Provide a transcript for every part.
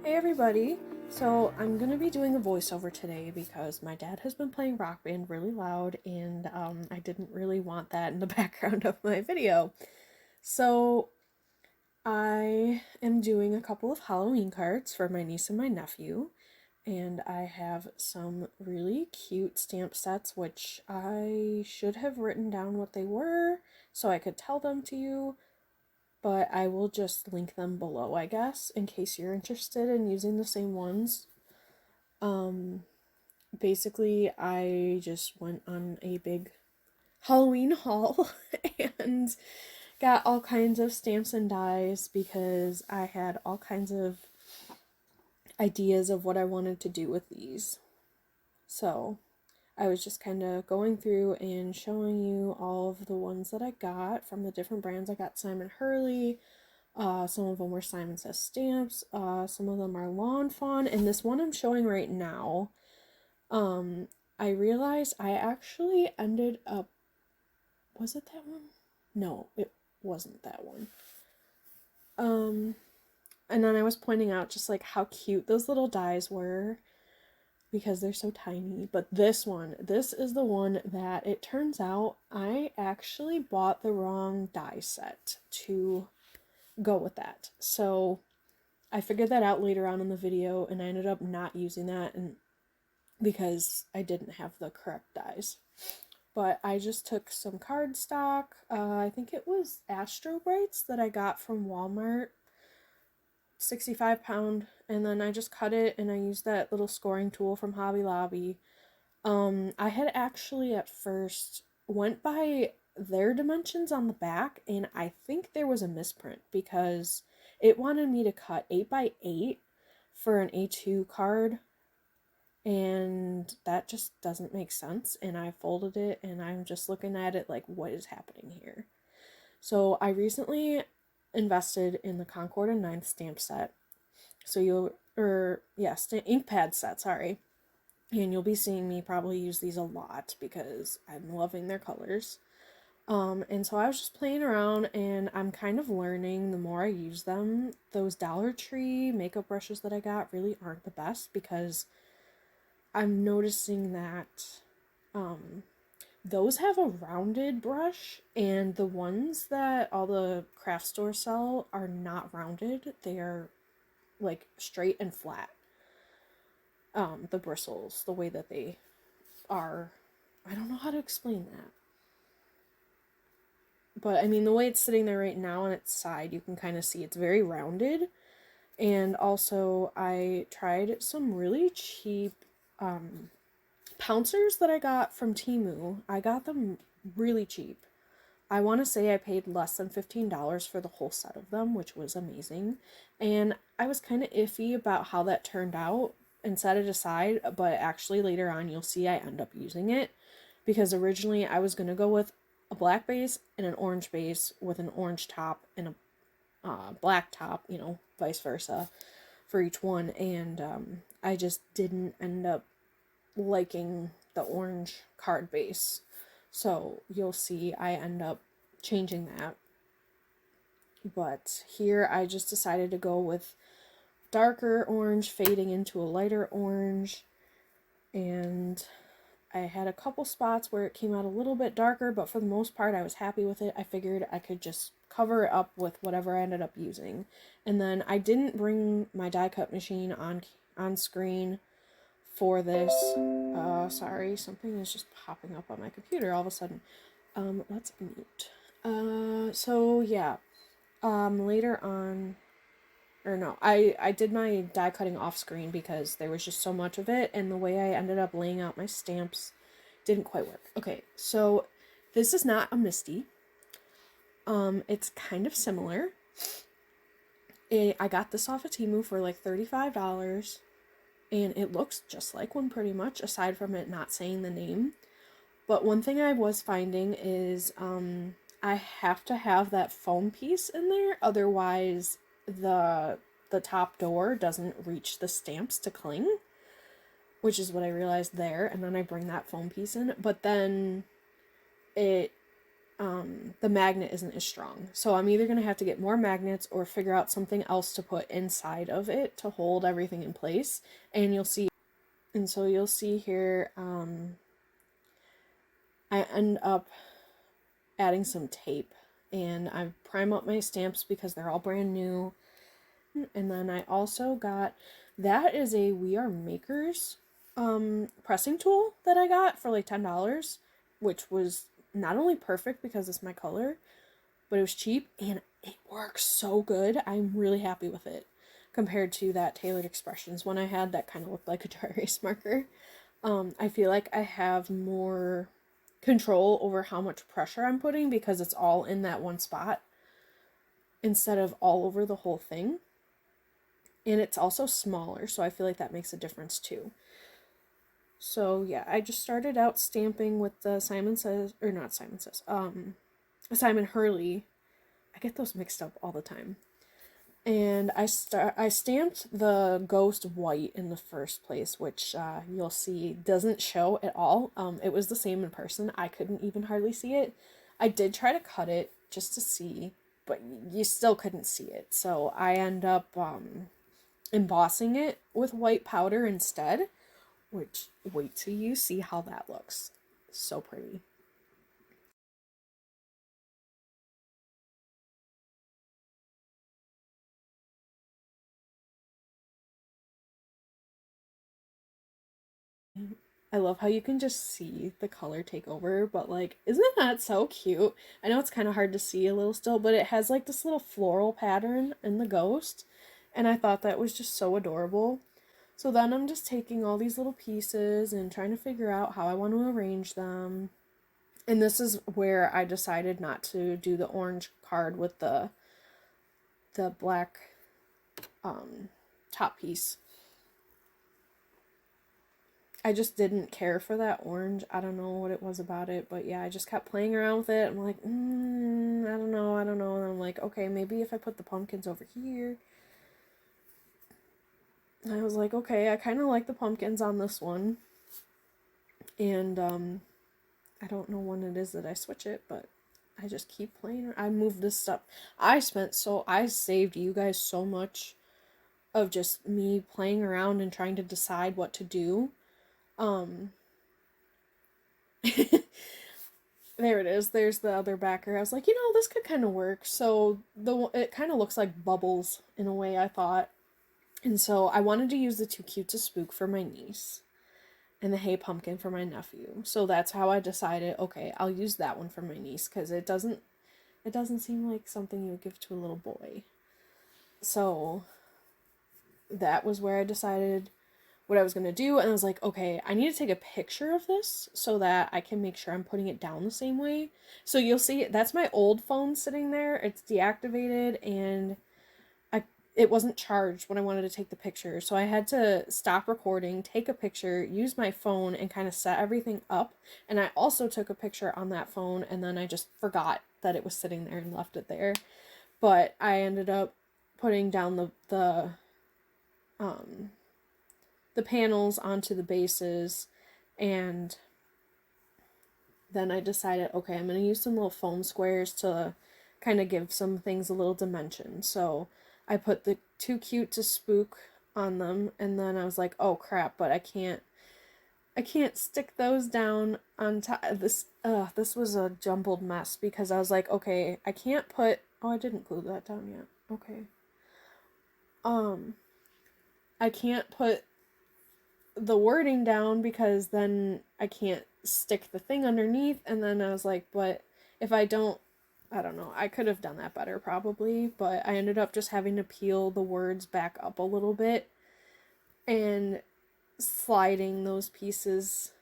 Hey everybody! So I'm gonna be doing a voiceover today because my dad has been playing Rock Band really loud and I didn't really want that in the background of my video. So I am doing a couple of Halloween cards for my niece and my nephew, and I have some really cute stamp sets which I should have written down what they were so I could tell them to you, but I will just link them below, I guess, in case you're interested in using the same ones. Um, Basically, I just went on a big Halloween haul and got all kinds of stamps and dies because I had all kinds of ideas of what I wanted to do with these. So, I was just kind of going through and showing you all of the ones that I got from the different brands. I got Simon Hurley. Some of them were Simon Says Stamps. Some of them are Lawn Fawn. And this one I'm showing right now, um, I realized I actually ended up. Was it that one? No, it wasn't that one. And then I was pointing out just like how cute those little dies were because they're so tiny. But this is the one that it turns out I actually bought the wrong die set to go with that. So I figured that out later on in the video and I ended up not using that and because I didn't have the correct dies. But I just took some cardstock. I think it was Astro Brights that I got from Walmart, 65 pound, and then I just cut it and I used that little scoring tool from Hobby Lobby. I had actually at first went by their dimensions on the back and I think there was a misprint because it wanted me to cut 8 by 8 for an A2 card and that just doesn't make sense, and I folded it and I'm just looking at it like, what is happening here? So I recently invested in the Concord and Ninth stamp set. So ink pad set, sorry. And you'll be seeing me probably use these a lot because I'm loving their colors. And so I was just playing around and I'm kind of learning the more I use them. Those Dollar Tree makeup brushes that I got really aren't the best because I'm noticing that those have a rounded brush, and the ones that all the craft stores sell are not rounded. They are like straight and flat. The bristles, the way that they are, I don't know how to explain that. But I mean, the way it's sitting there right now on its side, you can kind of see it's very rounded. And also, I tried some really cheap pouncers that I got from Temu. I got them really cheap. I want to say I paid less than $15 for the whole set of them, which was amazing. And I was kind of iffy about how that turned out and set it aside, but actually later on you'll see I end up using it because originally I was going to go with a black base and an orange base with an orange top and a black top, vice versa for each one. And I just didn't end up liking the orange card base. So you'll see I end up changing that. But here I just decided to go with darker orange fading into a lighter orange. And I had a couple spots where it came out a little bit darker, but for the most part I was happy with it. I figured I could just cover it up with whatever I ended up using. And then I didn't bring my die cut machine on screen for this. Sorry, something is just popping up on my computer all of a sudden. Let's mute. So yeah. Later on, or no, I did my die cutting off screen because there was just so much of it, and the way I ended up laying out my stamps didn't quite work. Okay, so this is not a Misty. It's kind of similar. I got this off of Temu for like $35. And it looks just like one pretty much, aside from it not saying the name. But one thing I was finding is I have to have that foam piece in there, otherwise the top door doesn't reach the stamps to cling, which is what I realized there. And then I bring that foam piece in, but then it the magnet isn't as strong. So I'm either going to have to get more magnets or figure out something else to put inside of it to hold everything in place. And you'll see, and so you'll see here, I end up adding some tape, and I prime up my stamps because they're all brand new. And then I also got, that is a We Are Makers pressing tool that I got for like $10, which was not only perfect because it's my color, but it was cheap and it works so good. I'm really happy with it compared to that Tailored Expressions one I had that kind of looked like a dry erase marker. I feel like I have more control over how much pressure I'm putting because it's all in that one spot instead of all over the whole thing. And it's also smaller, so I feel like that makes a difference too. So yeah, I just started out stamping with the Simon Says, or not Simon Says, Simon Hurley. I get those mixed up all the time. And I stamped the ghost white in the first place, which you'll see doesn't show at all. It was the same in person. I couldn't even hardly see it. I did try to cut it just to see, but you still couldn't see it. So I end up embossing it with white powder instead, which wait till you see how that looks. So pretty. I love how you can just see the color take over, but like, isn't that so cute? I know it's kind of hard to see a little still, but it has like this little floral pattern in the ghost, and I thought that was just so adorable. So then I'm just taking all these little pieces and trying to figure out how I want to arrange them. And this is where I decided not to do the orange card with the black top piece. I just didn't care for that orange. I don't know what it was about it, but yeah, I just kept playing around with it. I'm like, I don't know. And I'm like, okay, maybe if I put the pumpkins over here. And I was like, okay, I kind of like the pumpkins on this one. And I don't know when it is that I switch it, but I just keep playing. I moved this stuff. I saved you guys so much of just me playing around and trying to decide what to do. Um, there it is. There's the other backer. I was like, this could kind of work. So it kind of looks like bubbles in a way, I thought. And so I wanted to use the Too Cute to Spook for my niece and the Hey Pumpkin for my nephew. So that's how I decided, okay, I'll use that one for my niece because it doesn't seem like something you would give to a little boy. So that was where I decided what I was going to do, and I was like, okay, I need to take a picture of this so that I can make sure I'm putting it down the same way. So you'll see, that's my old phone sitting there. It's deactivated, and it wasn't charged when I wanted to take the picture. So I had to stop recording, take a picture, use my phone, and kind of set everything up. And I also took a picture on that phone, and then I just forgot that it was sitting there and left it there. But I ended up putting down the panels onto the bases, and then I decided, okay, I'm going to use some little foam squares to kind of give some things a little dimension. So I put the Too Cute to Spook on them, and then I was like, oh crap, but I can't stick those down on top. This was a jumbled mess because I was like, okay, I can't put, oh, I didn't glue that down yet. Okay. I can't put the wording down because then I can't stick the thing underneath. And then I was like, but if I don't know, I could have done that better probably, but I ended up just having to peel the words back up a little bit and sliding those pieces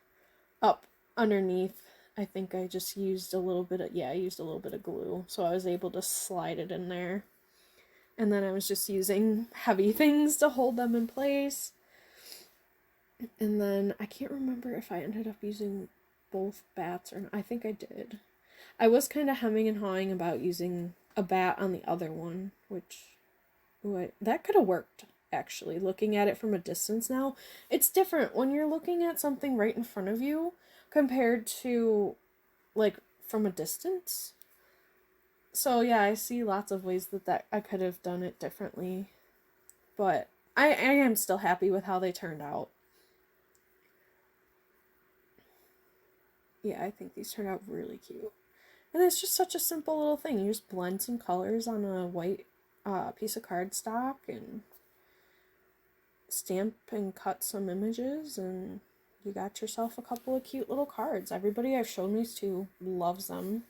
up underneath. I think I just used a little bit of glue, so I was able to slide it in there. And then I was just using heavy things to hold them in place. And then I can't remember if I ended up using both bats or not. I think I did. I was kind of hemming and hawing about using a bat on the other one, which that could have worked actually. Looking at it from a distance now, it's different when you're looking at something right in front of you compared to like from a distance. So yeah, I see lots of ways that I could have done it differently. But I am still happy with how they turned out. Yeah, I think these turned out really cute. And it's just such a simple little thing. You just blend some colors on a white piece of cardstock and stamp and cut some images, and you got yourself a couple of cute little cards. Everybody I've shown these to loves them.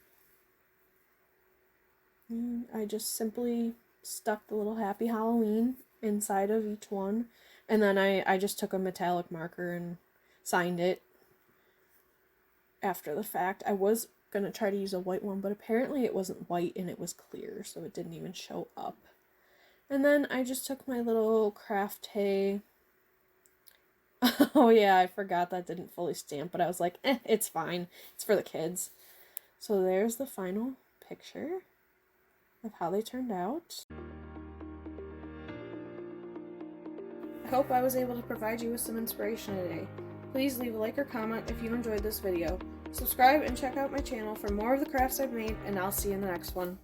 And I just simply stuck the little Happy Halloween inside of each one. And then I just took a metallic marker and signed it after the fact. I was going to try to use a white one, but apparently it wasn't white and it was clear, so it didn't even show up. And then I just took my little craft hay. Oh yeah, I forgot that didn't fully stamp, but I was like, it's fine. It's for the kids. So there's the final picture of how they turned out. I hope I was able to provide you with some inspiration today. Please leave a like or comment if you enjoyed this video. Subscribe and check out my channel for more of the crafts I've made, and I'll see you in the next one.